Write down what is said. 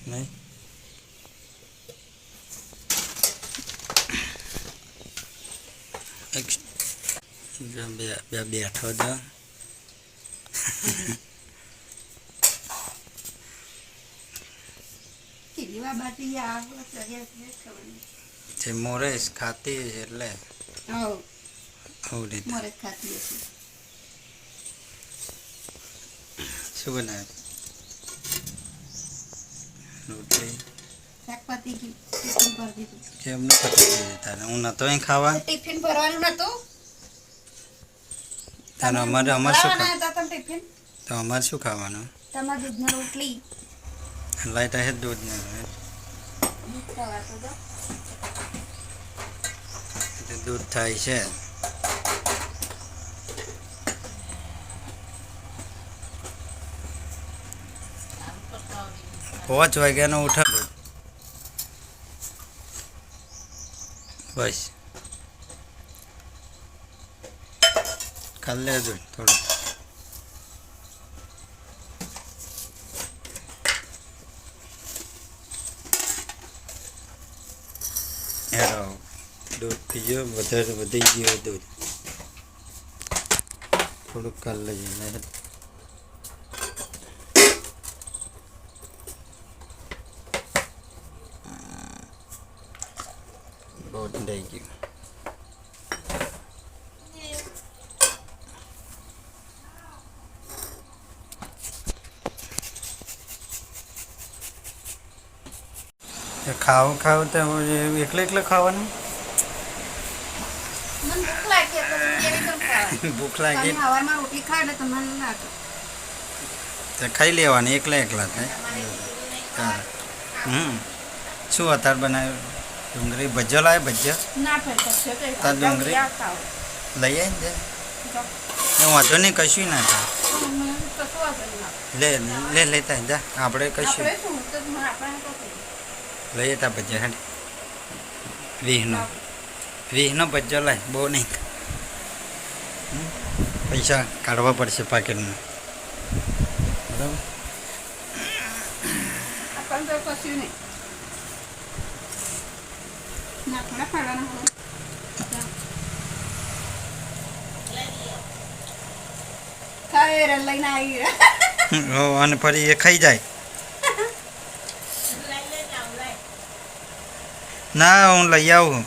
નહીં બેઠો તો જે મોરેશ ખાતી એટલે શું બનાવે રોટલી કેમ ન પતી ગઈ તારે હું નતો અહીં ખાવા ટિફિન ભરવાનું નતું તારે અમારે શું ટિફિન તો અમારે શું ખાવાનું તમારા દૂધની રોટલી લાઈટ હે દૂધ ને દૂધ થાય છે 5 વાગ્યાનો ઉઠાડો બસ કાલે લેજો થોડું હેરો દૂધ પીજો વધારે વધી ગયું દૂધ થોડુંક કાલ લઈએ બહુ ઠંડાઈ ગયું ખાવું ખાવું તો એકલે ખાવાનું ભૂખ લાગી તો ખાઈ લેવાની એકલા થાય શું અત્યારે બનાવ્યું ડુંગળી ભજીયો લાવે ભજીયો તાર ડુંગળી લઈ આવી ને એ વાંધો નહીં કશું ના થાય લે લેતા જા આપણે કશું લઈએ તા ભજીયા હેડ વીસનો ભજીયો લાય બહુ નહીં પૈસા કાઢવા પડશે પાકેટમાં બરાબર અને ફરી એ ખાઈ જાય ના હું લઈ આવું